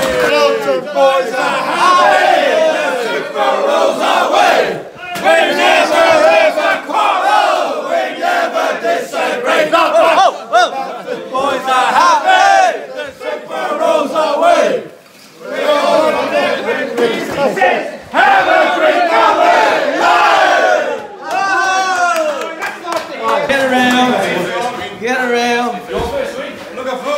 Melton boys are happy, the Superules are away. We never ever quarrel, we never disagree. Melton boys are happy, the Superules are away. We all have a drink away. Get around. Get around. Look at Flo.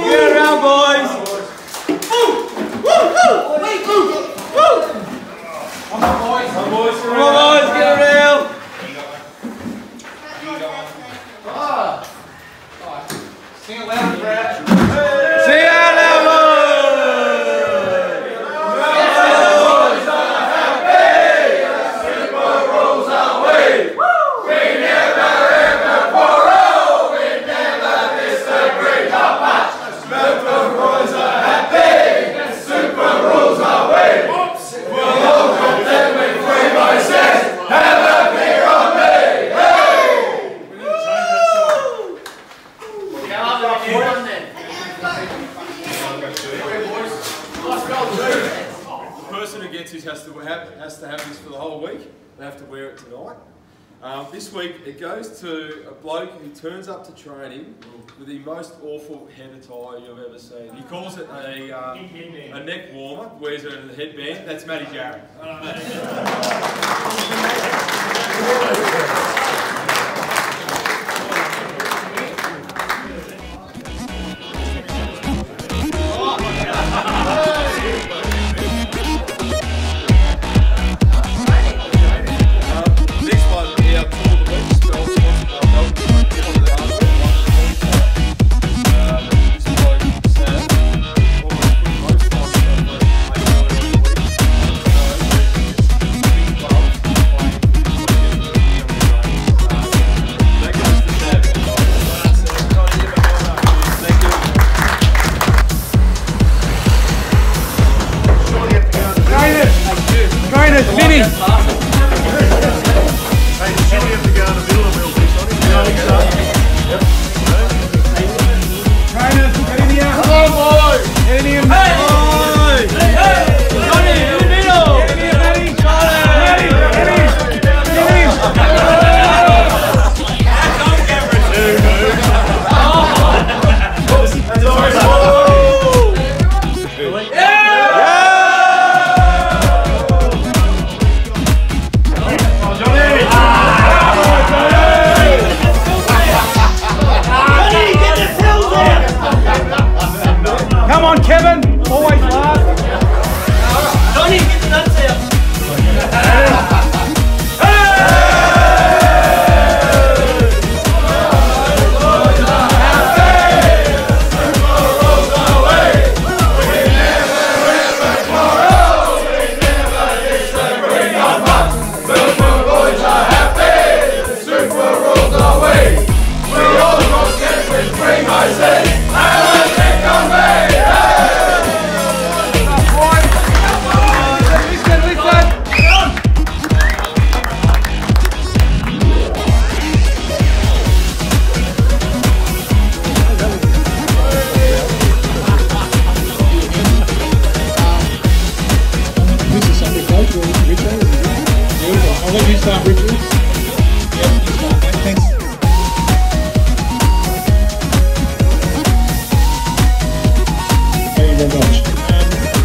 Get around, boys. Come on, boys, get around. Sing it loud, Brad. Sing it out loud, Boys are happy, the Superules are away. We never ever quarrel, we never disagree. Not much. Melton boys are happy, the Superules are away. We'll all content with 3 by 6. Have a beer on me. Hey! The person who gets this has to have this for the whole week. They have to wear it tonight. This week it goes to a bloke who turns up to training with the most awful head attire you've ever seen. He calls it a neck warmer, wears it as a headband. That's Matty Jarrett.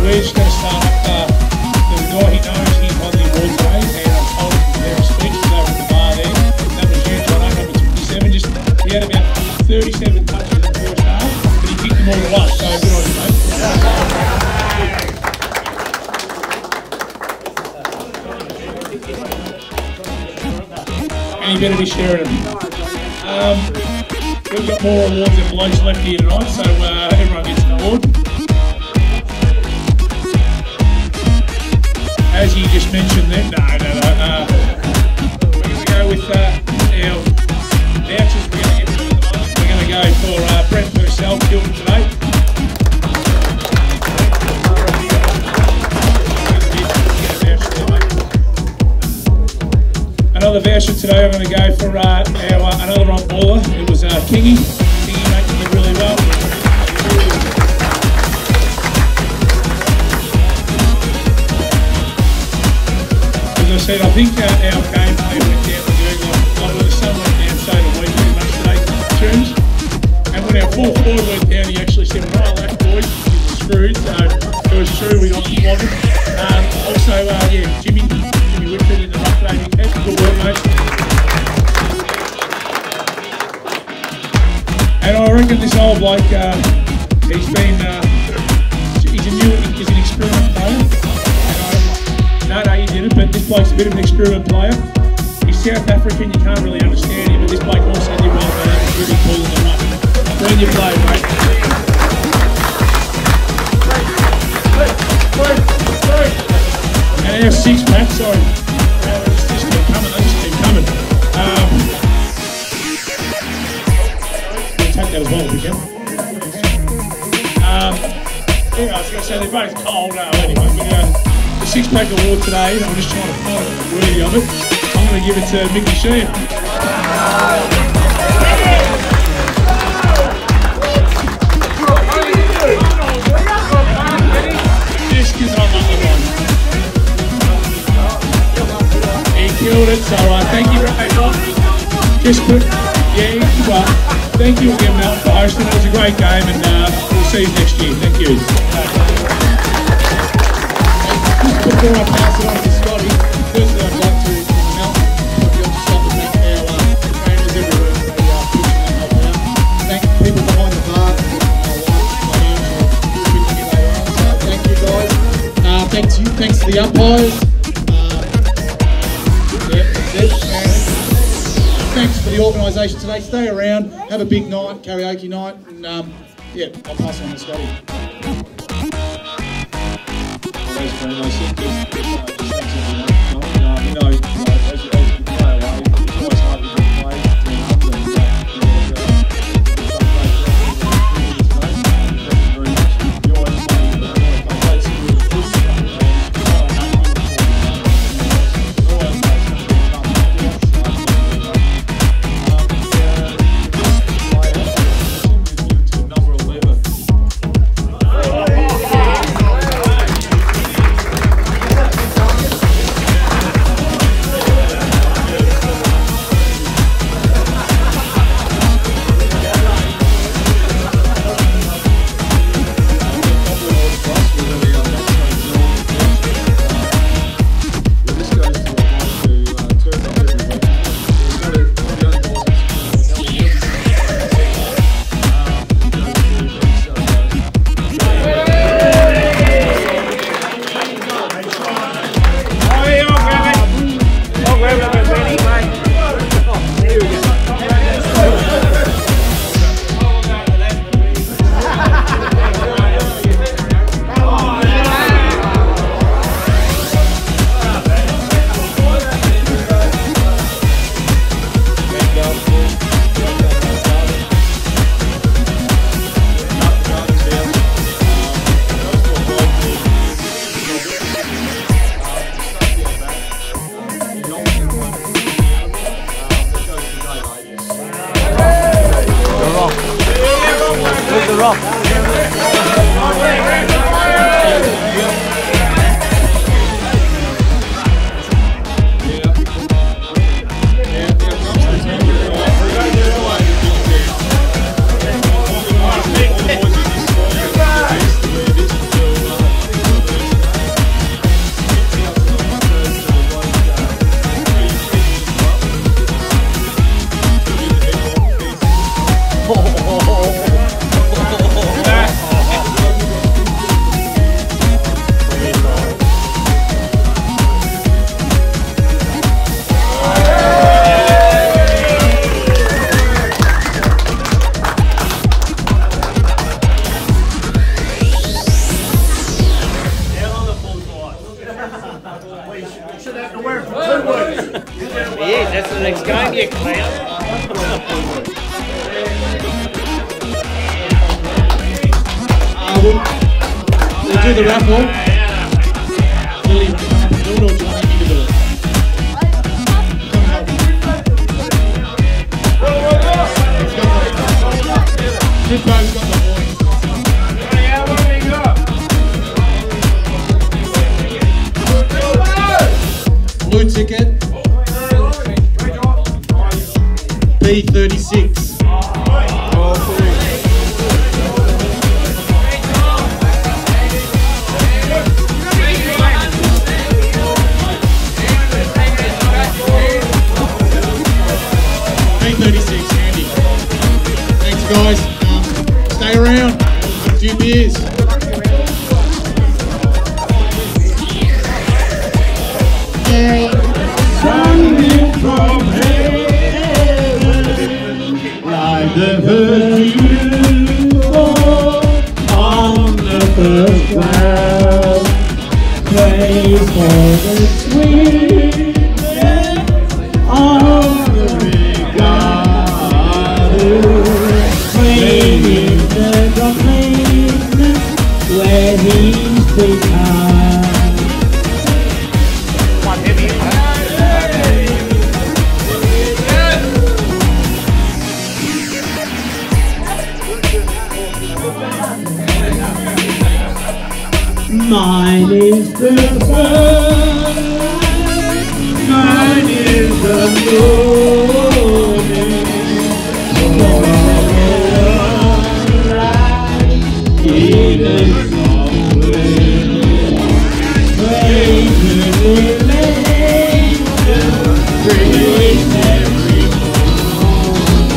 We're just going to start up any better this year in them. We've got more awards than blokes left here tonight, so everyone gets an award. As you just mentioned then, no. We're going to go with our vouchers. We're going to get to at the moment. We're going to go for Brent Purcell, Kilton today. Another voucher today, I'm going to go for another on baller. It was Kingy. Kingy making it really well. As I said, I think our game play went down the doing like the sun went down, so did we pretty much today tunes. And when our full forward went down, he actually said, "Right, left boys, you're screwed." So it was true, we got what we wanted. Also, Jimmy Whitford in the rough training. Good work, mate. And I reckon this old bloke, he's an experiment player. No, you didn't, but this bloke's a bit of an experiment player. He's South African, you can't really understand him, but this bloke also did well, man. He's really cool in the rough. When you play, mate. And our six-pack, sorry. They just keep coming. We'll take that as well if we can. Yeah, I was going to say they're both cold anyway. But, the six-pack award today, I'm just trying to find it worthy of it. I'm going to give it to Mickey Sheehan. Just because I'm on the one. Killed it, so thank you very much. Just quick, well, thank you again, Melton, for hosting. It was a great game, and we'll see you next year. Thank you. Just before I pass it on to Scotty, firstly I'd like to, Melton, stop and thank our trainers everywhere for pushing and helping out. Thank people behind the bar, thank you guys. Thanks to the umpires. Thanks for the organisation today. Stay around, have a big night, karaoke night, and I'll pass it on to Scotty. Should have to wear it for 2 weeks. Yeah, that's the next game, you clown. We'll do the raffle. Lily, do it or do you want me to do it? This guy's got the voice. Blue ticket. B36. B36, handy. Thanks guys. Stay around. A few beers. Coming from heaven, like the first dew on the first cloud. Pray for the sweetness of the regard. Pray in the darkness where He's become. Mine is the sun, mine is the morning, even somewhere, praise the angels, praise every morning,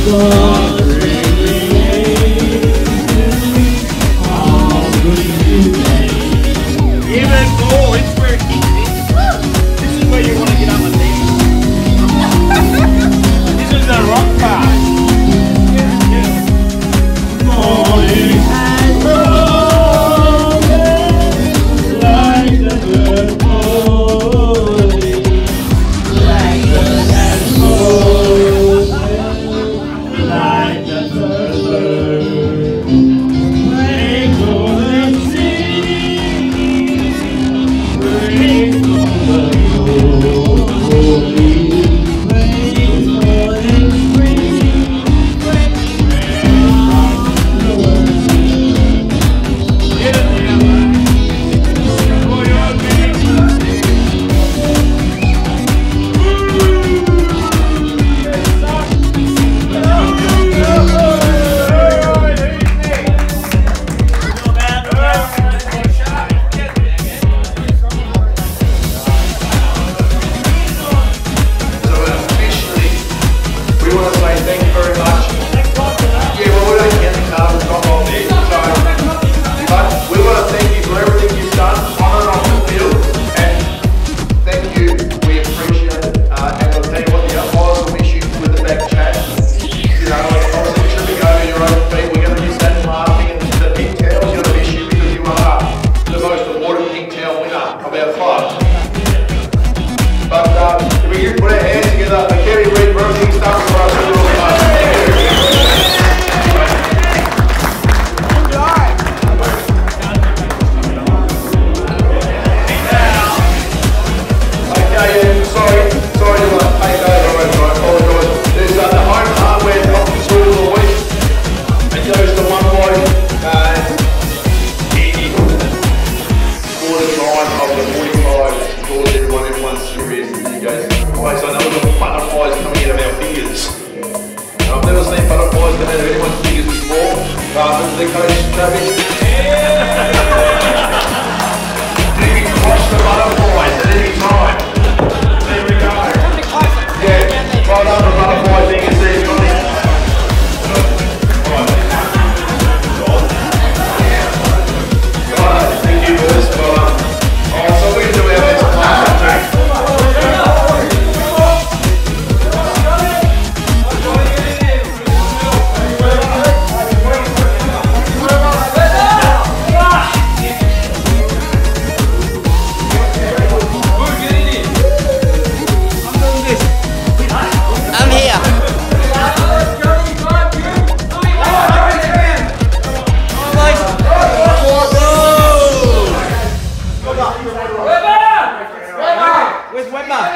God Even more, it's where it kicks in. This is where you want to get on the knee. This is the rock part. morning has broken like the bird falling, like the has broken like the bird. Break for the singing, break for the glory, break for the spring, break We want to say thank you very much. Yeah, well, we don't get the card, it's not on there. But we want to thank you for everything you've done on and off the field. And thank you, we appreciate it. And I'll tell you what, the umpires will miss you with the back chat. You know, obviously tripping over your own feet, we're going to miss that laughing. And the pigtail's going to miss you because you are the most awarded pigtail winner of our club. But if we can put our hands together, the Kerry Reid Brewing stuff for us. Sorry to take over, I apologise. There's the home hardware office tool of the week. It goes to one bloke, he scored a time of the 45, scores everyone's serious, and he goes, boys, I know we've got butterflies coming out of our fingers. I've never seen butterflies come out of anyone's fingers before, but the coach, Travis, you can crush the butterflies at any time. There we go. Yeah, well done for butterfly fingers there, Scotty. Right, thank you for this. So we're going to do our best to Where's Webber?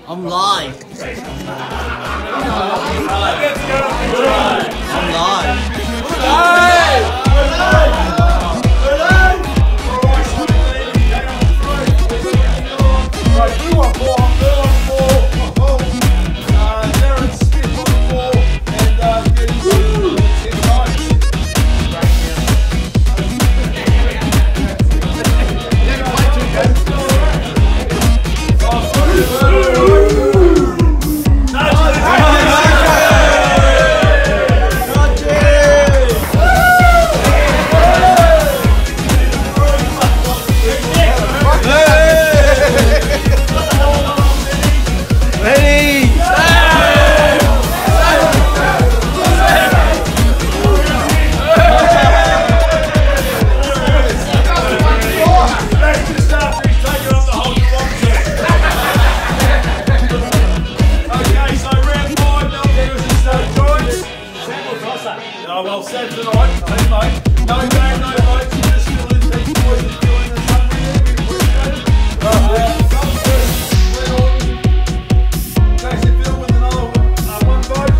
I'm live. I'm live. Oh, well said tonight. Mate. No game, no votes. You just still in these boys are doing the something. Guys, you feel with another one vote.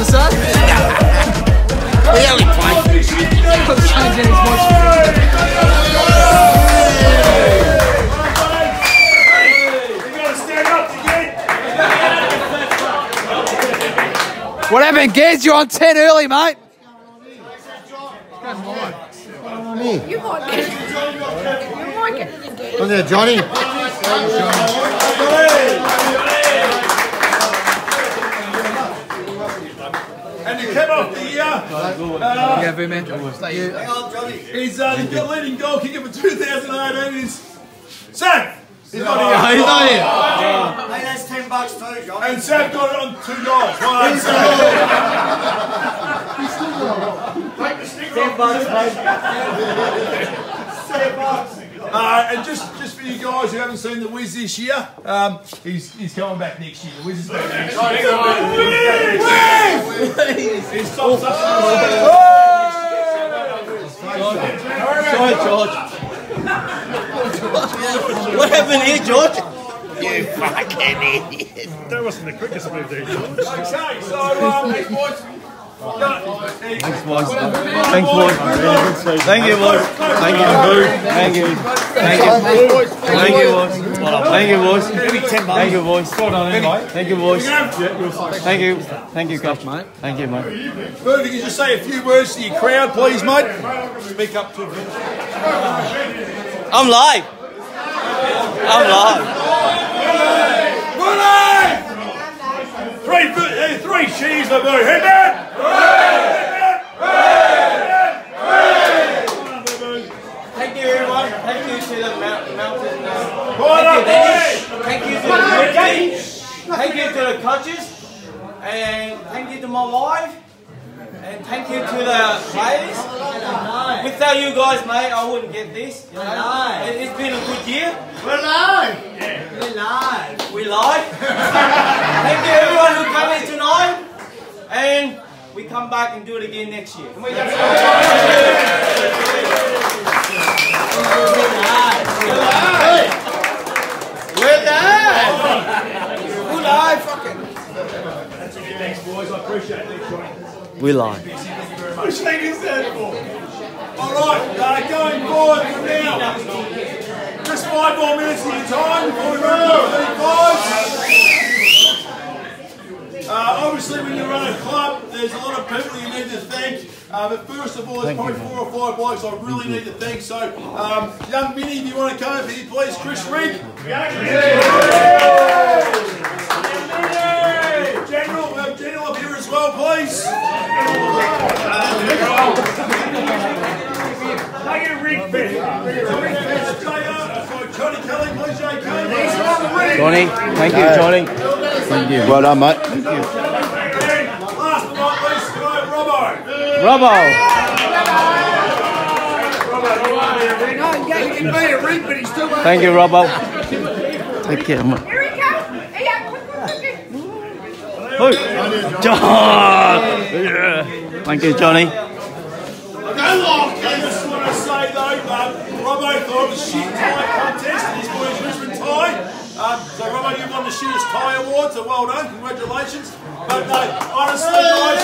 to say? We only played. Couldn't change any much. What happened, Gez? You're on 10 early, mate. You might get it. You might get it again. Come there, Johnny. And to come off the Yeah, very man. he's the leading goal kicker for 2018 is Sam. He's not here. He's not here. Hey, that's $10 too, Johnny. And Sam got it on $2. Well done, Sam. And just for you guys who haven't seen the Wiz this year, he's coming back next year. The Wiz is back next year. He's top Sorry, George. What happened here, George? You fucking idiot. That wasn't the quickest move there, George. Okay, so next boys. Thanks, boys. Thank you, boys. Thank you, boys. Thank you. Thank you. Thank you. Thank you, boys. Thank you, boys. Thank you, boys. Thank you, boys. Thank you. Thank you, coach, mate. Thank you, mate. Bert, if you just say a few words to your crowd, please, mate. Speak up to them. I'm live. I'm live. Three cheese, my boy. Hit that! Thank you, everyone. Thank you to the Melton. Thank you to the team. Thank you to the coaches. And thank you to my wife. And thank you to the players. Without you guys, mate, I wouldn't get this. You know? It's been a good year. We're live. We're live. We live. Thank you, everyone who came in tonight. And we come back and do it again next year. We're live. We're live. We're live. Fucking. Thanks, boys. I appreciate it. We're live. Alright, going forward from now. Just 5 more minutes of your time before we run to 35. Obviously, when you run a club, there's a lot of people you need to thank. But first of all, there's probably 4 or 5 blokes I really need to thank. So, young Vinny, if you want to come over here, please. Chris Rigg. General up here as well, please. Johnny Kelly, please, JK. Johnny, thank you, Johnny. Thank you. Well done, mate. Thank you. Last but not least, Robbo. Robbo. Thank you, Robbo. Take care, mate. Here he comes. Hey, Who? John. Yeah. Thank you, Johnny. I just want to say though, Robbo thought it was shit tie contest and he's got his Richmond tie. So Robbo, you won the shittest tie award, so well done, congratulations. But no, honestly guys,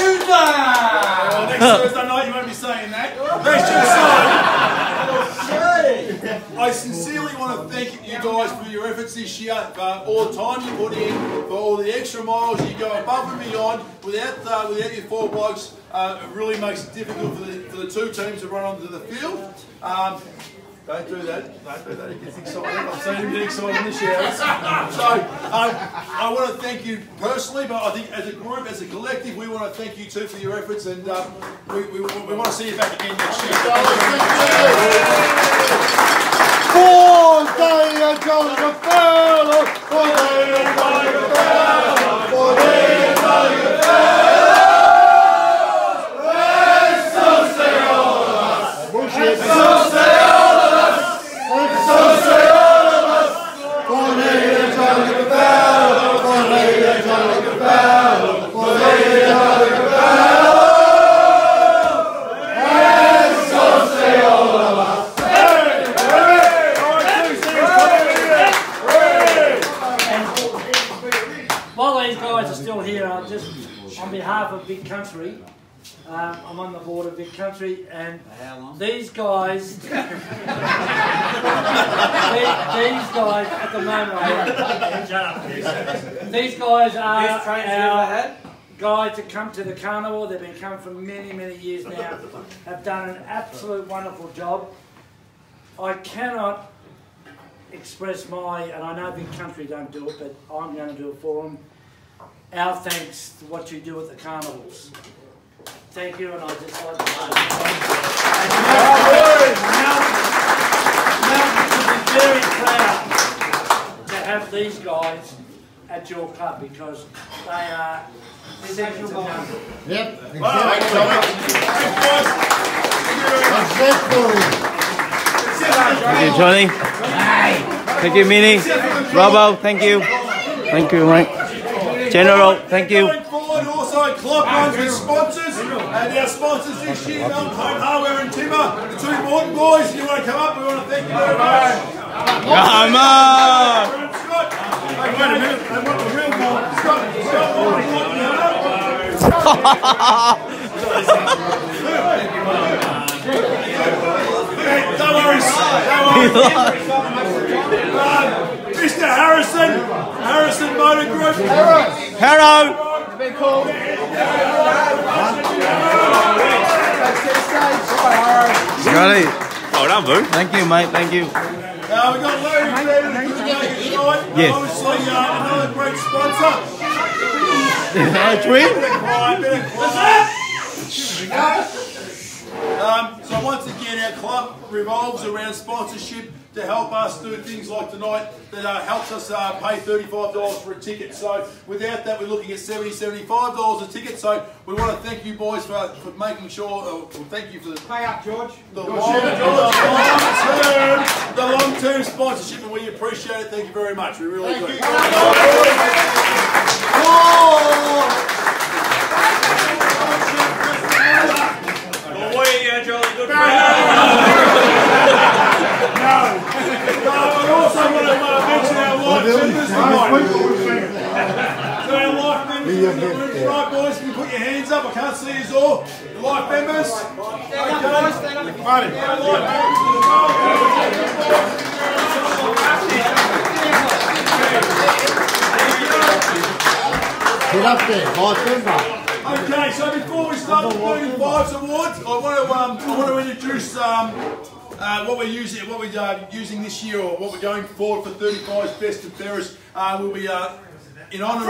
next Thursday night you won't be saying that. Rest aside, I sincerely want to thank you guys for your efforts this year, for all the time you put in, for all the extra miles you go above and beyond. Without your 4 blokes, it really makes it difficult for the 2 teams to run onto the field. Don't do that. Don't do that. It gets excited. I've seen him get excited in the showers. So, I want to thank you personally, but I think as a group, as a collective, we want to thank you too for your efforts, and we want to see you back again next year. While these guys are still here, just on behalf Country. I'm on the board of Vic Country, and these guys, these guys at the moment, these guys are our guides that come to the carnival. They've been coming for many, many years now. Have done an absolute wonderful job. I cannot express my, and I know Vic Country don't do it, but I'm going to do it for them, our thanks to what you do at the carnivals. Thank you, and I just like to say Melton should be very proud to have these guys at your club because they are second to none. Yep. Thank you, Johnny. Thank you, Minnie. Robbo, thank you. Thank you, Mike. General, thank you. Going forward, also club runs with sponsors, and our sponsors this year, Melton Home Hardware and Timber, the two Morton boys. If you want to come up, we want to thank you very much. Come on! Scott, wait a minute, I want the real one. Scott, don't worry, Mr. Harrison Motor Group. Hello! Scotty. Well done, Boo. Thank you, mate. Thank you. We've got Larry there tonight. Yes. Obviously, another great sponsor. So once again, our club revolves around sponsorship to help us do things like tonight that helps us pay $35 for a ticket. So without that, we're looking at $70, $75 a ticket. So we want to thank you boys for making sure, thank you for the Pay up, George. the long-term sponsorship, and we appreciate it. Thank you very much. We really do. I also want to mention our life members tonight. So our life members in the room tonight, boys, can you put your hands up? I can't see you all. The life members. Okay. Get up there, life member. Okay, so before we start the 35s awards, I want to introduce what we're using this year, or what we're going forward for 35's best and fairest. We'll be in honour of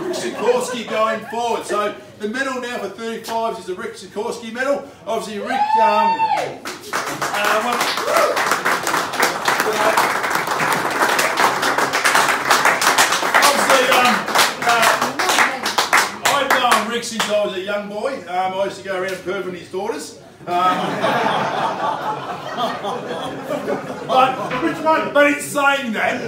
Rick Sikorsky going forward. So the medal now for 35s is the Rick Sikorsky medal. Obviously, Rick. I've known Rick since I was a young boy. I used to go around perving his daughters. But in saying that,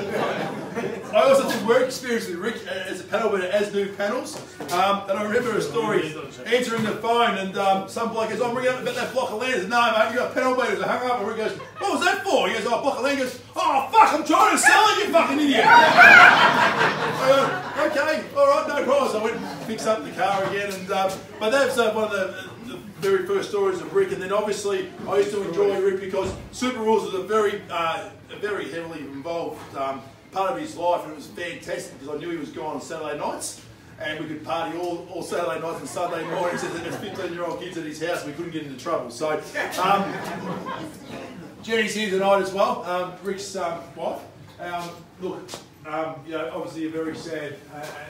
I also did work experience with Rick as a panel, as new panels. And I remember a story answering the phone, and some bloke goes, "I'm ringing up about that block of land." I said, "No, mate, you got panel meters." I hung up, and Rick goes, "What was that for?" He goes, "Oh, block of land." He goes, "Oh, fuck, I'm trying to sell it, you fucking idiot." I go, "Okay, all right, no problem." So I went and fixed up the car again, and but that's one of the very first stories of Rick. And then obviously I used to enjoy Rick because Superules was a very heavily involved part of his life, and it was fantastic because I knew he was gone on Saturday nights, and we could party all Saturday nights and Sunday mornings. And there's 15-year-old kids at his house, and we couldn't get into trouble. So Jenny's here tonight as well, Rick's wife. Look, you know, obviously a very sad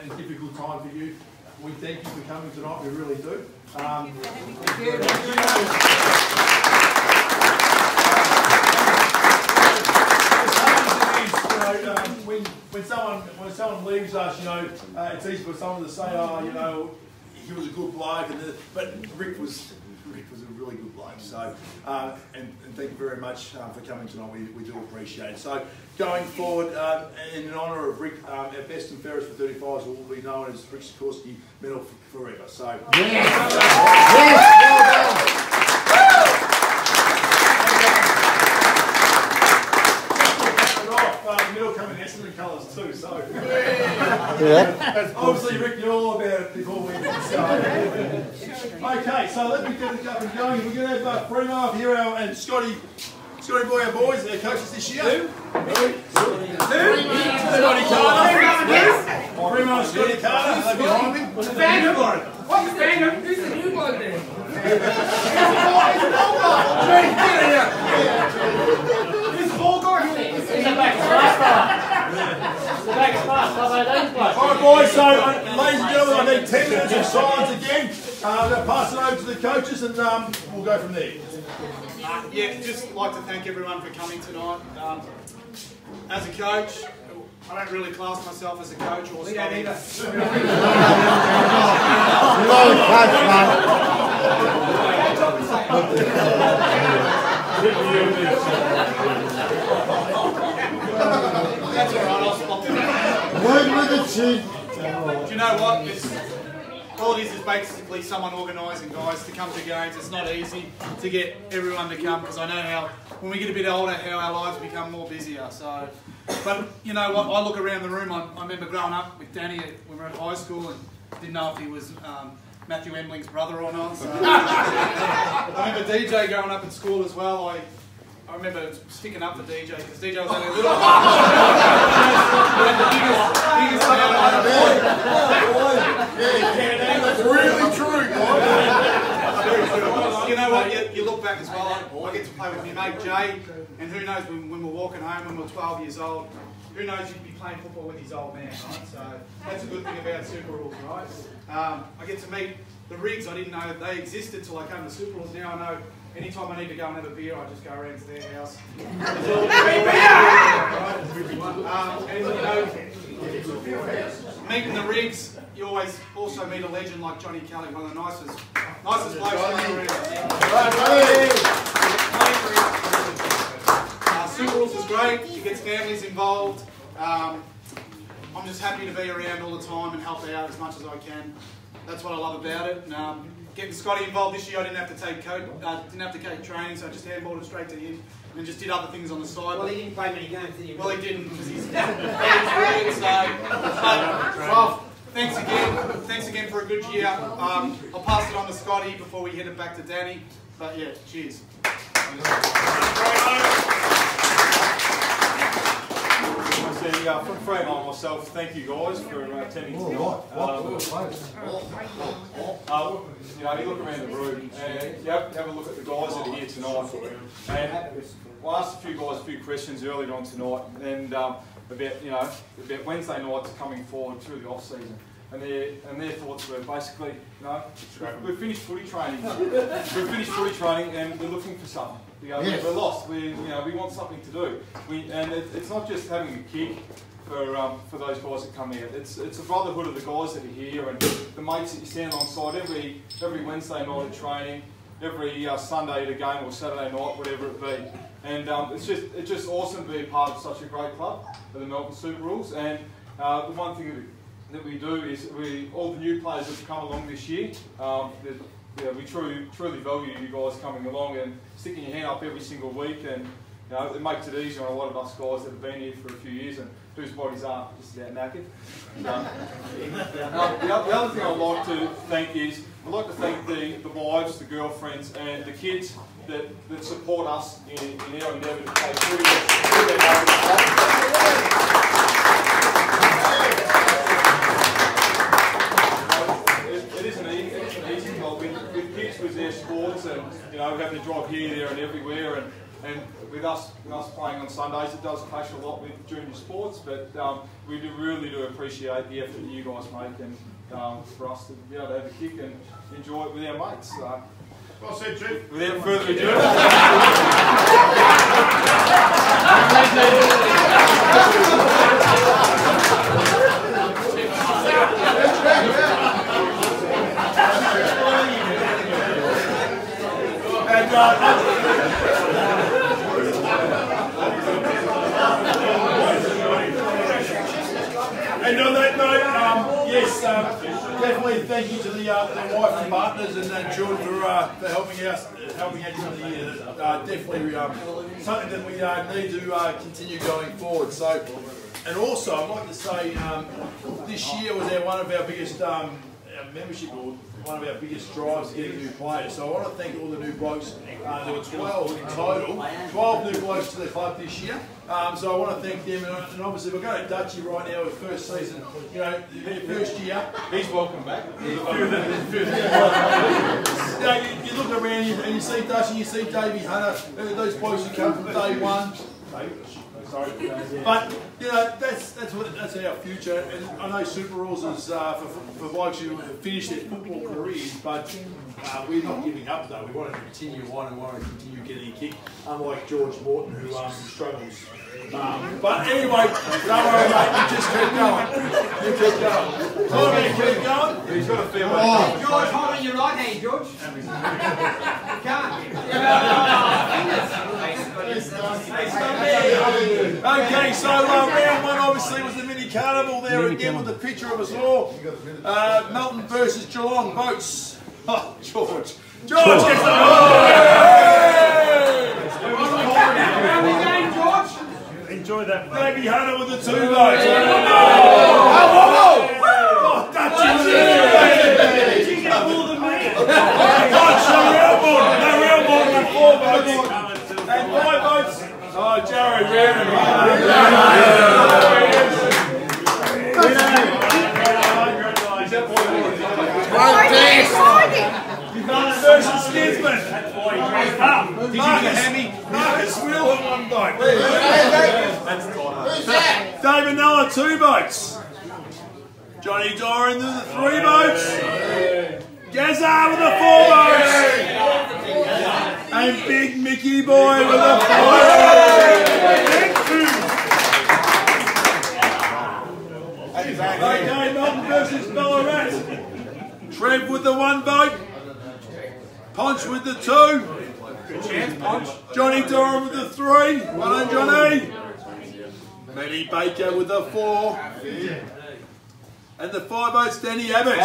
and difficult time for you. We thank you for coming tonight, we really do. When someone leaves us, you know, it's easy for someone to say, "Oh, you know, he was a good bloke," but Rick was a really good bloke. So, and thank you very much for coming tonight. We do appreciate it. So, going forward, in honour of Rick, our best and fairest for 35s will be known as Rick Sikorsky Medal forever. So, Medal coming in excellent colours too. So, obviously, Rick, you're all about it before we. Okay, so let me get it up and going. We're going to have Primo up here and Scotty Boy, our boys, their coaches this year. Who? Scotty Carter. Primo and Scotty Carter, they're behind me. What's the band? What's the band? Who's the new bloke there? Who's the ball guy? He's the back Alright boys, so ladies and gentlemen, I need 10 minutes of silence again. I'm going to pass it over to the coaches and we'll go from there. Yeah, just like to thank everyone for coming tonight. As a coach, I don't really class myself as a coach or study. That's alright, I'll spot them. Do you know what? All it is basically someone organising guys to come to games. It's not easy to get everyone to come because I know how, when we get a bit older, how our lives become more busier. So, but you know what? I look around the room. I remember growing up with Danny when we were at high school and didn't know if he was Matthew Emling's brother or not. So, I remember DJ growing up at school as well. I remember sticking up for DJ because DJ was only a little That's really true, You know what, you look back as well, I get to play with my mate Jay, and who knows when we're walking home when we're 12 years old, who knows you'd be playing football with his old man, right? So that's a good thing about Superules, right? I get to meet the Rigs. I didn't know they existed till I came to Superules. Now I know anytime I need to go and have a beer, I just go around to their house. And you know, meeting the Rigs, you always also meet a legend like Johnny Kelly, one of the nicest blokes around. Superules is great. It gets families involved. I'm just happy to be around all the time and help out as much as I can. That's what I love about it. Getting Scotty involved this year, I didn't have to take training, so I just handballed it straight to him and just did other things on the side. Well, he didn't play many games, did he? Well, he didn't because he's well, thanks again for a good year. I'll pass it on to Scotty before we head it back to Danny. But yeah, cheers. From Framo and myself, thank you guys for attending tonight. You know, you look around the room and you have a look at the guys that are here tonight. And I asked a few guys a few questions earlier on tonight, and about Wednesday nights coming forward through the off season. And their thoughts were basically, we've finished footy training. And we're looking for something. We're lost. We want something to do. It's not just having a kick for those guys that come out. It's a brotherhood of the guys that are here and the mates that you stand alongside every Wednesday night at training, every Sunday at a game or Saturday night, whatever it be. And it's just awesome to be a part of such a great club, the Melton Superules. And the one thing that we do is all the new players that have come along this year, we truly value you guys coming along and sticking your hand up every single week, and it makes it easier on a lot of us guys that have been here for a few years and whose bodies aren't just about knackered. The other thing I'd like to thank is I'd like to thank the wives, the girlfriends, and the kids that support us in our endeavour to play through their It isn't an easy job with kids with their sports, and we have to drive here, there, and everywhere, and with us playing on Sundays, it does clash a lot with junior sports, but we really do appreciate the effort that you guys make, and for us to be able to have a kick and enjoy it with our mates. Well said, Chief. Without further ado. And on that note, definitely thank you to the wife and partners and children for helping out through the year. Definitely something that we need to continue going forward. So, and also I'd like to say this year was one of our biggest membership board, one of our biggest drives to get new players. So I want to thank all the new blokes. There were 12 in total, 12 new blokes to the club this year. So I want to thank them, and obviously we're going to Dutchy right now with first season, you know, their first year. He's welcome back. You look around and you see Dutchy, you see Davey Hunter, those blokes who come from day one. Sorry. But you know that's our future, and I know Superules is for blokes who have finished their football careers, but we're not giving up though. We want to continue on and want to continue getting a kick, unlike George Morton who struggles. But anyway, don't worry mate, you just keep going. You keep going. So I'm going to keep going. He's got a fair way. George, hold on your right hand, George. You can't. Okay, so round one obviously was the mini carnival there again with the picture of us all. Melton versus Geelong votes. Oh, George. George gets the Enjoy that. Davey Hunter with the 2 votes. Oh, Dutchy with the 2 votes. You get more than me. No real more than 4 votes. And 5 votes. Oh, Jared Reardon. Versus Skinsman. Marcus Will on 1 vote. Who's that? David Noah 2 votes. Johnny Doran with the 3 votes. Gazza with the 4 votes. And Big Mickey Boy with the 5 votes. Okay, Melton versus Ballarat. Trev with the 1 vote. Ponch with the 2. Good chance, Ponch. Johnny Doran with the 3. Well done, Johnny. Matty Baker with the 4. And the 5 votes, Danny Abbott.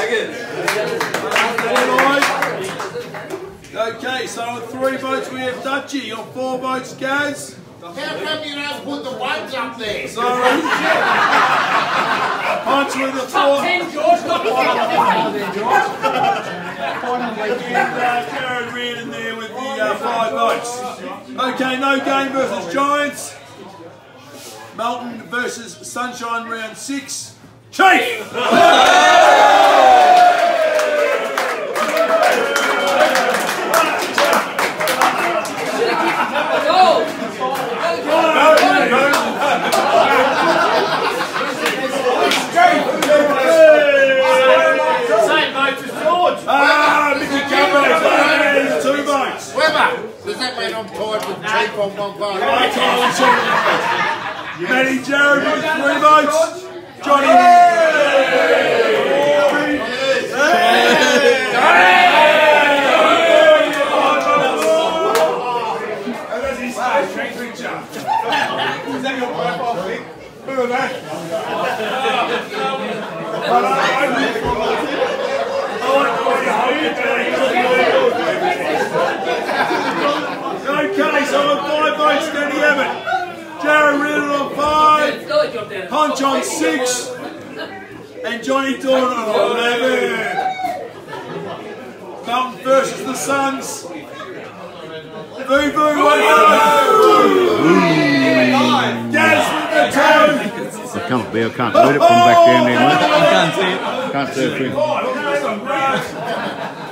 Okay, so on 3 votes we have Dutchy. On 4 votes, Gaz. How come you don't put the ones up there? Sorry. Punch with the 4. 10, George. Not Jared Reardon there with the 5 votes. Okay, no game versus Giants. Melton versus Sunshine round 6. Chief! Mickey 2 votes. Webber, does that mean I'm tied with Chief on 1 vote? Matty Jared with 3 votes. Johnny. And that's his strength picture. Is that your profile pic? Look at that. Okay, so on 5 votes, Danny Abbott. Jared Reardon on 5. Punch on 6. And Johnny Dawn on 11. Melton versus the Suns. Boo Boo 1 vote. Gaz with the 2. I can't be, I can't let it come back down there, mate. I can't see it. Can't see it.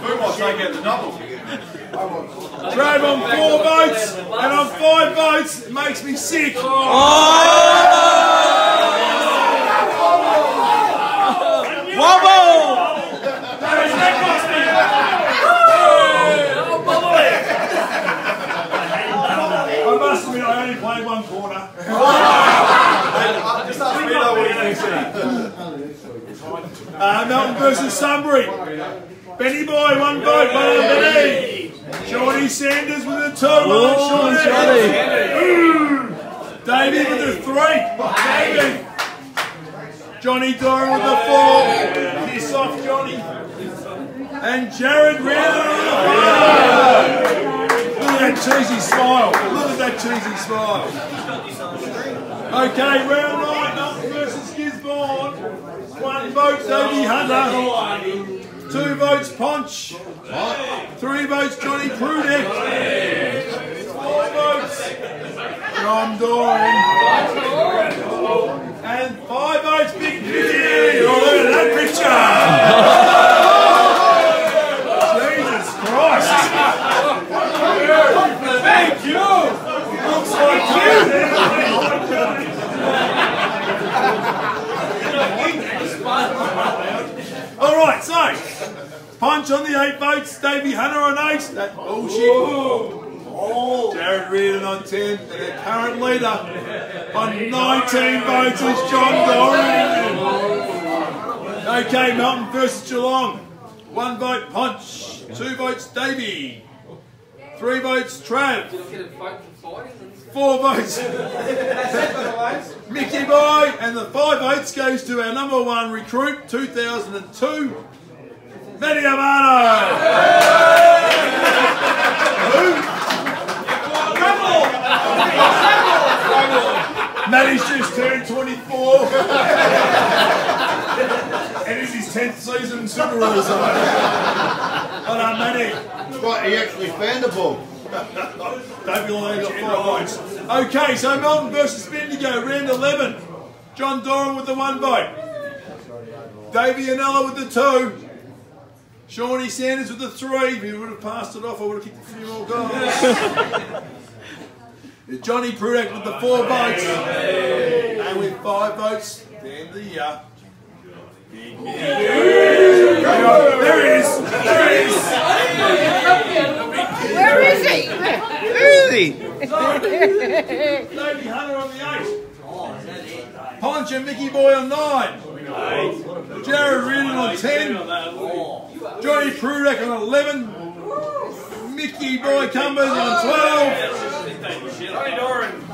Who might take out the double? Trav on 4 votes, and on 5 votes, it makes me sick. Wobble! I must admit, I only played 1 quarter. Just ask me what he thinks. Melton versus Sunbury. Benny Boy, 1 vote, well done, Benny. Shorty Sanders with a 2, well done, Shorty. Davey with a 3. Davey. Johnny Doran with a 4. Piss off, Johnny. And Jared Reardon with a 5. Look at that cheesy smile. Look at that cheesy smile. Okay, round 9, Melton versus Gisborne. 1 vote, Davey Hunter. 2 votes Ponch. 3 votes Johnny Prudek. 4 votes John Doran. And 5 votes Big Mickey. Oh, look at that picture. Jesus Christ. Thank you. Looks like you. All right, so Punch on the 8 votes, Davey Hunter on 8. That's bullshit. Jared Reardon on 10, and the current leader on 19 votes is John Doran. Okay, Melton versus Geelong. 1 vote Punch, 2 votes Davey, 3 votes Trav, 4 votes Mickey Boy, and the 5 votes goes to our number 1 recruit 2002, Matty Amano. Who? Matty's just turned 24 and it's his 10th season in Superules. Well done, Matty. Right, he actually found the ball. Don't be lying, got 5 votes. Okay, so Melton versus Bendigo, round 11. John Doran with the 1 vote. Davey Anella with the 2. Shawnee Sanders with the 3. If he would have passed it off, I would have kicked a few more goals. Johnny Prudek with the 4 votes. And with 5 votes, Dan the there he is. There he is. Where is he? Where is he? Davey Hunter on the 8. Ponch and Mickey Boy on 9. Jared Reardon on 10. Johnny Prudek on 11. Mickey Boy Cumbers on 12.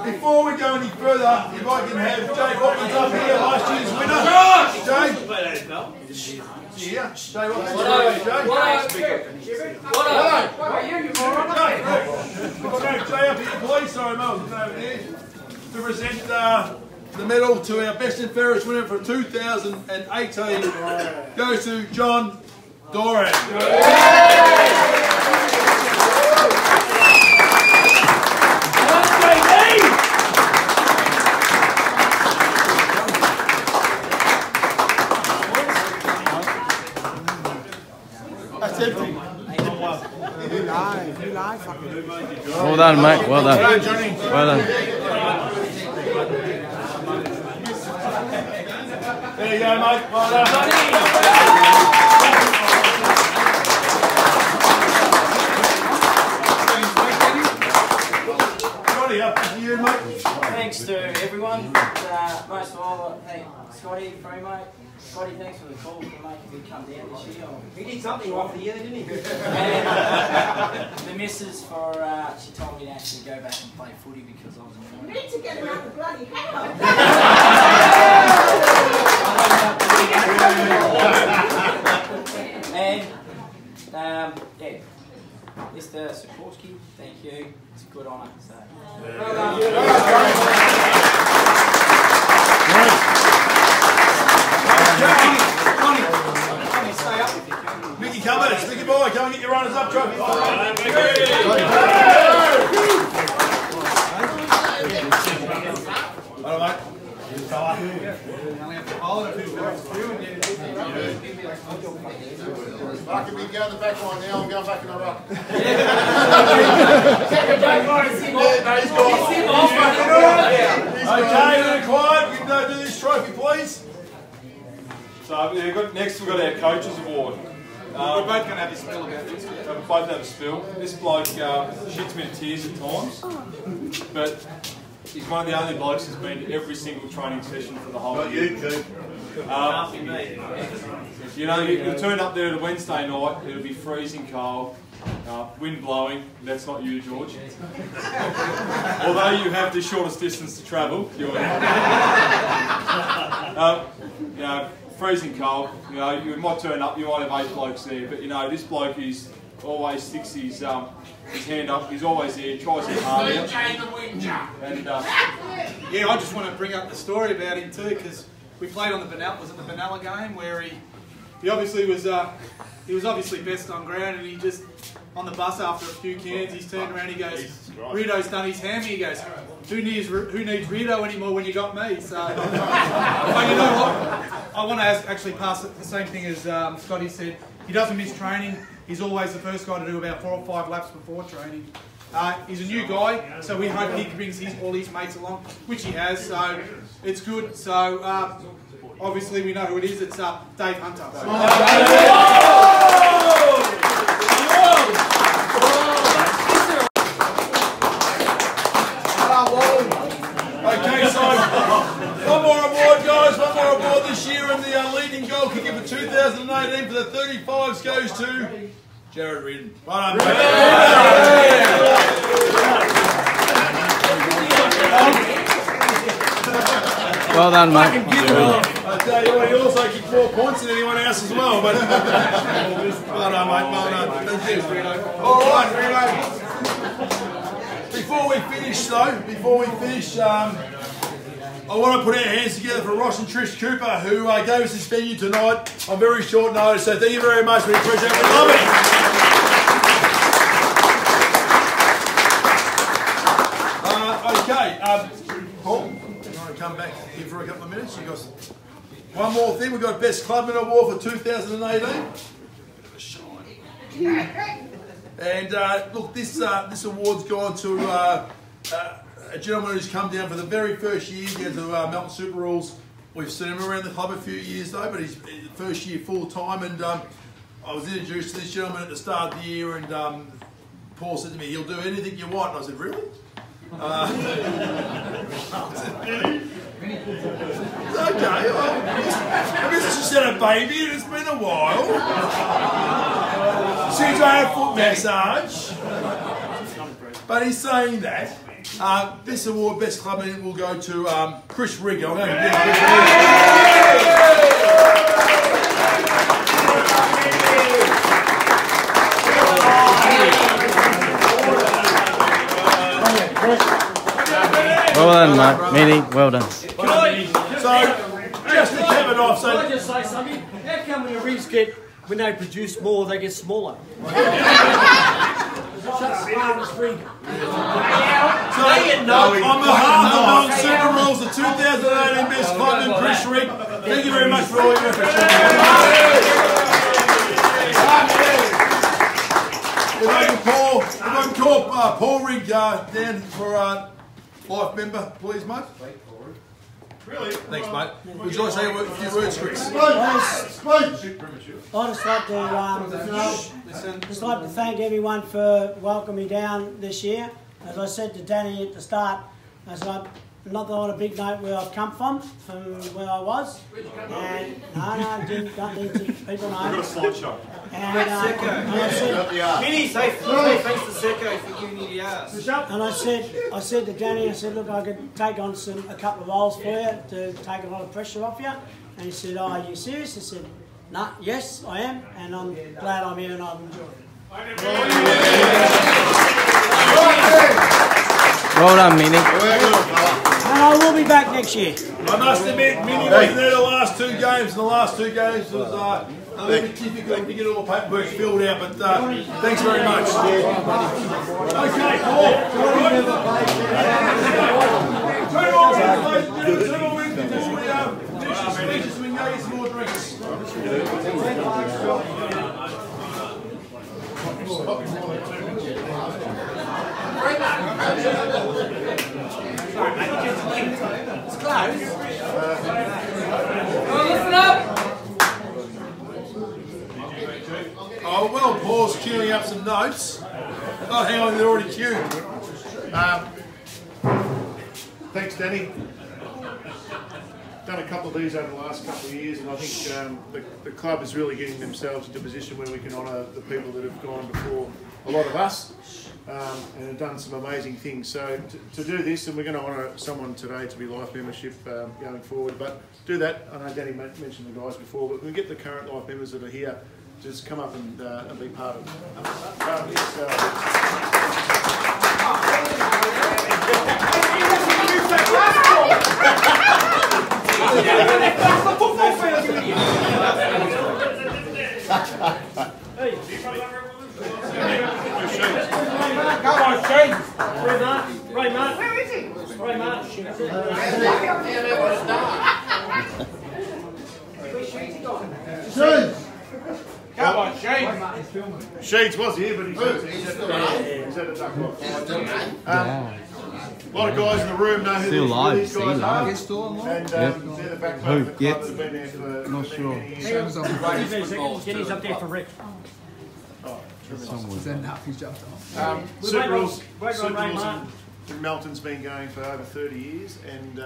Before we go any further, if I can have Jay Watkins up here, last year's winner. Jay? Yeah, Jay Watkins. Jay up here, please. Sorry, Melton, over there. To present the medal to our best and fairest winner for 2018 goes to John Doran. That's empty. Well done, mate. Well done. Well done. There you go, mate. Well done. Johnny, up to you, mate. Thanks to everyone. Most of all, thank Scotty, free mate. Scotty, thanks for the call for making me come down this year. He did something right for the year, didn't he? And the missus for, she told me to actually go back and play footy because I was annoyed. You need to get him out the bloody house. And, yeah, Mr. Sikorsky, thank you. It's a good honour. So. Mickey Cummins, Mickey Boy, come and get your runners up trophy. Hello, mate. I can be going the back line now, I'm going back in the ruck. Okay, we're quiet. We can do this trophy, please. So next we've got our Coaches Award. We're both going to have a spill about this. So we both have a spill. This bloke shits me to tears at times, but he's one of the only blokes who's been to every single training session for the whole year. You know, you'll turn up there on a Wednesday night, it'll be freezing cold, wind blowing. That's not you, George. Although you have the shortest distance to travel, you know, freezing cold. You know, you might turn up, you might have 8 blokes there, but you know, this bloke is always sticks his hand up. He's always there, tries his heart out. And yeah, I just want to bring up the story about him too, because we played on the Benalla, was it the Benalla game where he he obviously was obviously best on ground, and he just on the bus after a few cans, he's turned around, he goes, Rito's done his hammy, he goes, who needs Rito anymore when you got me? So, but you know what? I want to actually pass the same thing as Scotty said. He doesn't miss training. He's always the first guy to do about 4 or 5 laps before training. He's a new guy, so we hope he brings all his mates along, which he has, so it's good. So, obviously we know who it is, it's Dave Hunter. Okay, so one more award, guys. One more award this year, and the leading goal kicker for 2018 for the 35s goes to Jared Reardon. Well done, Well done, mate. I tell you what, he also kicked more points than anyone else as well. But well done, mate. Well done. Thank you. All right, before we finish, I want to put our hands together for Ross and Trish Cooper, who gave us this venue tonight on very short notice. So thank you very much. We appreciate it. We love it. Okay, Paul, you want to come back here for a couple of minutes? You guys. One more thing. We've got Best Clubman Award for 2018. And look, this award's gone to a gentleman who's come down for the very first year down to Melton Superules. We've seen him around the club a few years though, but he's the first year full time. And I was introduced to this gentleman at the start of the year, and Paul said to me, "He'll do anything you want." And I said, "Really?" It's okay. I guess it's just had a baby and it's been a while. Since I had a foot massage. But he's saying that. This award, Best Clubman, will go to Chris Rigg. I'm going to give Chris Well done, mate. Meaty, well done. So, just to cap it off, Can I just say something? How come when the rigs when they produce more, they get smaller? So, on behalf of Melton Superules, the 2018 Best Clubman, Chris Rigg, thank you very much for all your efforts. If I can call Paul Rigg down for life member, please, mate. Really? Thanks, mate. Would you like to say a few words, Chris? I'd just like to thank everyone for welcoming me down this year. As I said to Danny at the start, as I'm not on a big note where I've come from where I was. And don't need to, people know. I've got a slideshow. And I said, Minnie, say thanks to Secco for giving you the ass. And I said to Danny, I said, look, I could take on a couple of roles for you to take a lot of pressure off you. And he said, oh, are you serious? I said, no, yes, I am, and I'm glad I'm here and I've enjoyed it. Well done, Minnie. And I will be back next year. I must admit, Minnie wasn't there the last 2 games. The last 2 games was a little bit difficult to get all the paperwork filled out, but thanks very much. Okay, Paul. Turn on before we finish the speeches so we can go get some more drinks. It's close. Listen up! Oh, well, Paul's queuing up some notes. Oh, hang on, they're already queued. Thanks, Danny. Done a couple of these over the last couple of years, and I think the club is really getting themselves into a position where we can honour the people that have gone before a lot of us and have done some amazing things. So to do this, and we're going to honour someone today to be life membership going forward, but do that. I know Danny mentioned the guys before, but we get the current life members that are here to just come up and be part of this. Come on, Shane. Ray Martin. Where is he? Ray Martin. Come on, Shane. Sheeds was here, but he's had a duck off. A lot of guys in the room know who these guys are. And they're the backbone of the club that have been there for Not sure. Kenny's up there for Rick. Superules in Melton's been going for over 30 years, and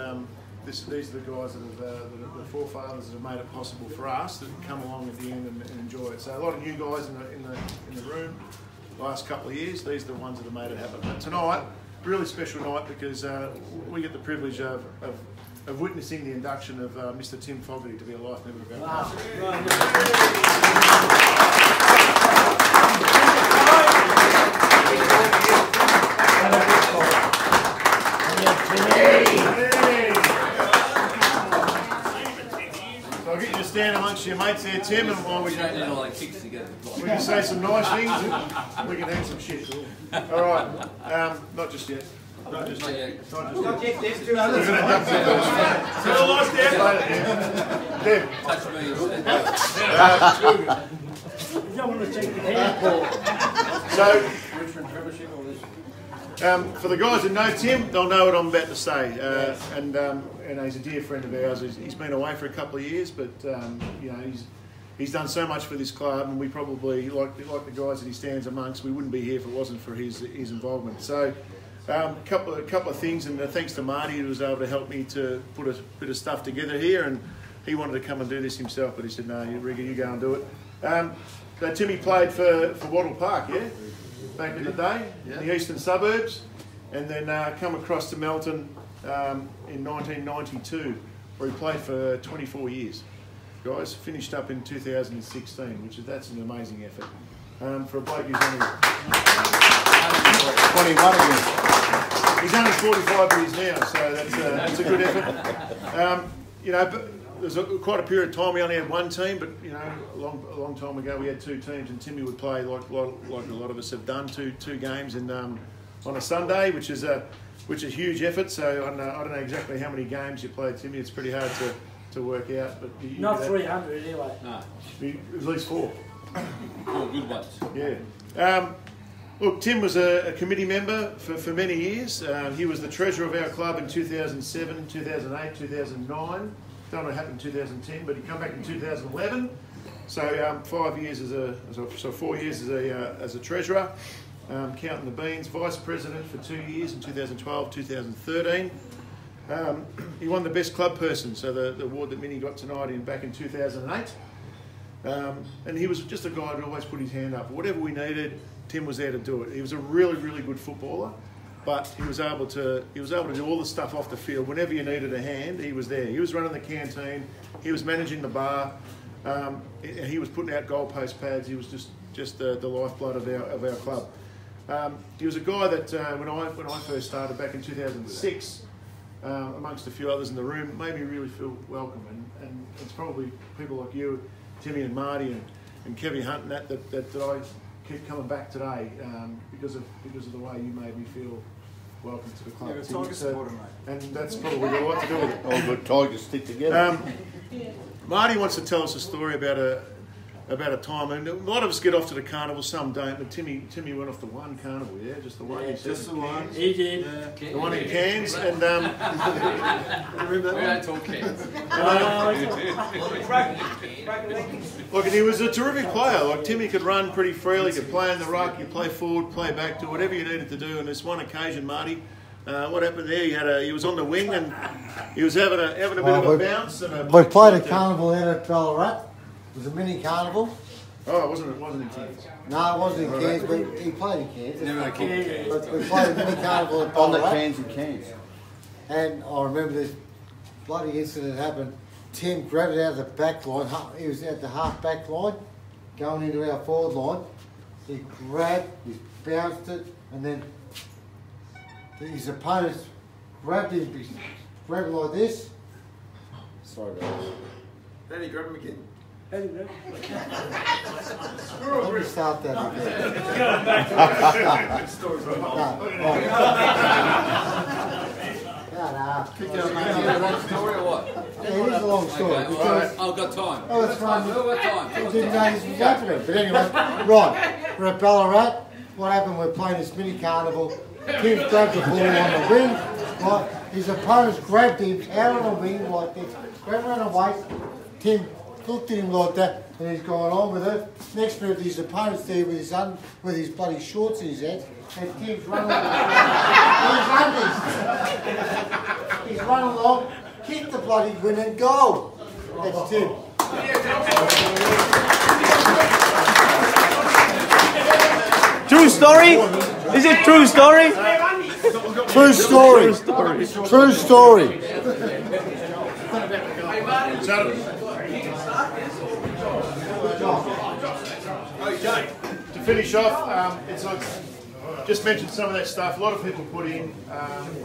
these are the guys that have the forefathers that have made it possible for us that come along at the end and enjoy it. So a lot of new guys in the room. The last couple of years, these are the ones that have made it happen. But tonight, really special night because we get the privilege of witnessing the induction of Mr. Tim Fogarty to be a life member of our club. I'll get you to stand amongst your mates there, Tim, and while we can say some nice things, we can have some shit. All right, not just yet. Not just yet. Not yet. There's two others. We're going to still lost there. Deb. Touch me. You don't want to take the hand, Paul. So, for the guys that know Tim, they'll know what I'm about to say. And he's a dear friend of ours. He's been away for a couple of years, but you know he's done so much for this club, and we probably like the guys that he stands amongst. We wouldn't be here if it wasn't for his involvement. So. A couple of things, and thanks to Marty who was able to help me to put a bit of stuff together here, and he wanted to come and do this himself, but he said, no, Rigger, you go and do it. So Timmy played for Wattle Park, yeah? Back in the day, in the eastern suburbs, and then come across to Melton in 1992, where he played for 24 years. Guys, finished up in 2016, that's an amazing effort. For a bloke who's only 21 years. He's only 45 years now, so that's a good effort. You know, there's quite a period of time we only had one team, but you know, a long time ago we had two teams, and Timmy would play like a lot of us have done, two games on a Sunday, which is a huge effort. So I don't know exactly how many games you played, Timmy. It's pretty hard to work out, but not 300 anyway. No, at least 4. 4 good ones. Yeah. Look, Tim was a committee member for many years. He was the treasurer of our club in 2007, 2008, 2009. Don't know what happened in 2010, but he came back in 2011. So 4 years as a treasurer, counting the beans. Vice president for 2 years in 2012, 2013. He won the best club person, so the award that Minnie got tonight back in 2008. And he was just a guy who always put his hand up. Whatever we needed, Tim was there to do it. He was a really, really good footballer, but he was able to do all the stuff off the field. Whenever you needed a hand, he was there. He was running the canteen. He was managing the bar. He was putting out goalpost pads. He was just the lifeblood of our club. He was a guy that when I first started back in 2006, amongst a few others in the room, made me really feel welcome. And it's probably people like you, Timmy and Marty and Kevin Hunt, and that I keep coming back today because of the way you made me feel welcome to the club. You're a Tiger supporter, mate. And that's probably got a lot to do with it. All good Tigers stick together. Marty wants to tell us a story about a time, and a lot of us get off to the carnival, some don't, but Timmy went off to one carnival, yeah? Just the one? Yeah, just the one. He did. The one in Cairns, and remember that we one? don't talk Cairns. Look, and he was a terrific player. Like, Timmy could run pretty freely, could play in the ruck, he'd play forward, play back, do whatever you needed to do. And this one occasion, Marty, what happened there? He was on the wing and he was having a bit of a bounce. We played a carnival out at Ballarat. It was a mini carnival. Oh, it wasn't in Cairns. No, it wasn't in Cairns, but he played in Cairns. Never had Cairns. But we played a mini carnival at On the Ballarat. cans and cans. And I remember this bloody incident happened. Tim grabbed it out of the back line. He was at the half back line, going into our forward line. He bounced it, and then his opponents grabbed him like this. Sorry, guys. Then he grabbed him again. Very good. Let me start that again. Keep going, mate. Is it a long story or what? Yeah, it is a long story. Okay, all right. I've got time. Oh, that's fine. I've got time. I didn't know this was happening. But anyway, right, we're at Ballarat. What happened, we're playing this mini carnival. Tim grabbed the ball on the wing. Right, his opponents grabbed him out on the wing like this. Grabbed him on the waist. Tim looked at him like that and he's going on with it. Next minute his opponent's there with his bloody shorts in his head. And Tim's running along with his undies. He's running along, kicked the bloody winning goal. That's Tim. True story? Is it true story? True story. True story. Okay, to finish off, it's like, just mentioned some of that stuff. A lot of people put in.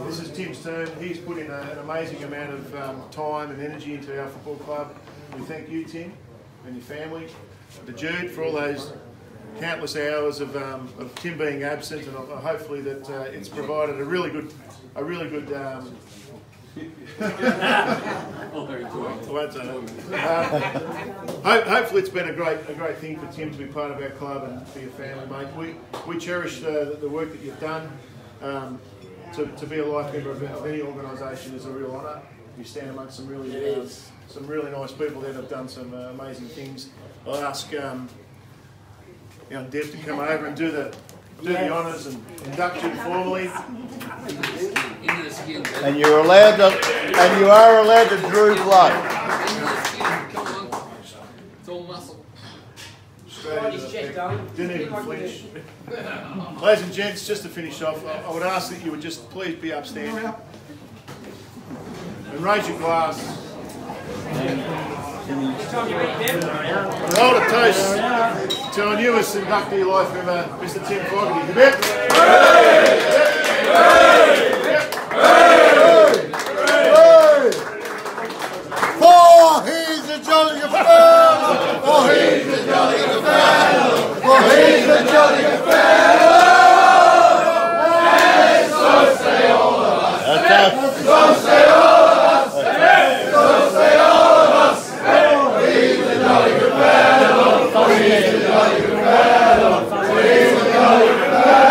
This is Tim's turn. He's put in an amazing amount of time and energy into our football club. We thank you, Tim, and your family. To Jude for all those countless hours of Tim being absent, and hopefully that it's provided a really good. Hopefully it's been a great thing for Tim to be part of our club and for your family, mate. We cherish the work that you've done. To be a life member of any organisation is a real honour. You stand amongst some really nice people that have done some amazing things. I'll ask Deb to come over and do the honours and induct you formally. And you are allowed to drew blood. It's all muscle. Didn't even flinch. Ladies and gents, just to finish off, I would ask that you would just please be upstanding and raise your glass. Hold a toast to our newest inductee life member, Mr. Tim Fogarty. You bet? For he's a jolly good fellow. For he's a jolly good fellow. For he's a jolly good fellow. And so say all of us. So say all of us. So say all of us. For he's a jolly good fellow. For he's a jolly good fellow. For he's a jolly good fellow.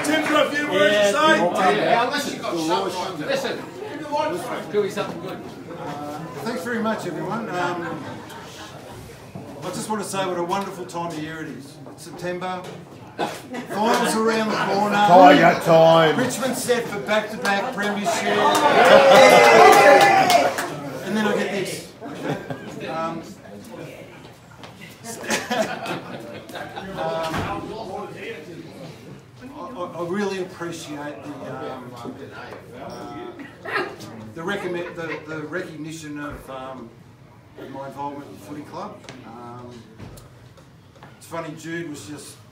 Tim's got a few words to say. Unless you've got something. Listen, do me something good. Thanks very much, everyone. I just want to say what a wonderful time of year it is. It's September. Finals around the corner. Tiger time. Richmond set for back-to-back premiership. And then I get this. I really appreciate the recognition of my involvement in the footy club. It's funny, Jude was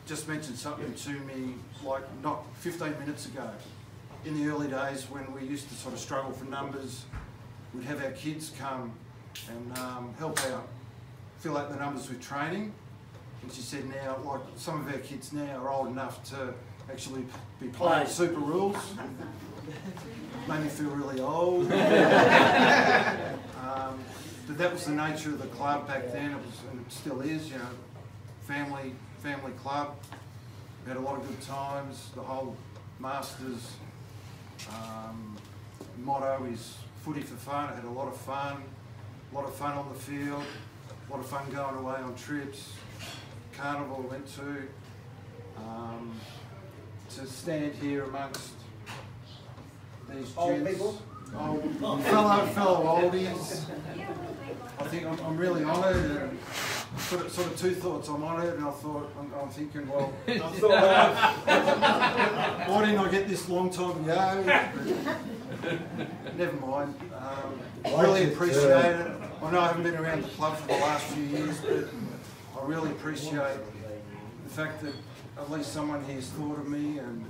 just mentioned something to me like not 15 minutes ago. In the early days when we used to sort of struggle for numbers, we'd have our kids come and help out, fill out the numbers with training. And she said now, like some of our kids now are old enough to actually be playing Superules. Made me feel really old. But that was the nature of the club back then. It was, and it still is, you know, family club. We had a lot of good times. The whole Masters motto is footy for fun. I had a lot of fun on the field, a lot of fun going away on trips. Carnival I went to stand here amongst these Old people. fellow oldies. I think I'm really honoured, and sort of two thoughts. I'm honoured, and I'm thinking, well, why didn't I get this long time ago? Never mind. Really appreciate it. I know I haven't been around the club for the last few years, but I really appreciate the fact that at least someone here's thought of me, and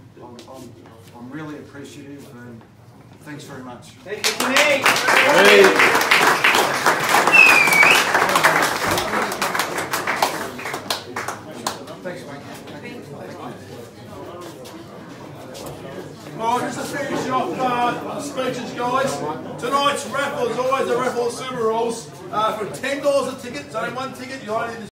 I'm really appreciative, and thanks very much. Thank you, Kenny. Thanks, mate. Alright, just to finish off the speeches, guys. Tonight's raffle is always a raffle of Superules. For $10 a ticket, it's only one ticket, you only need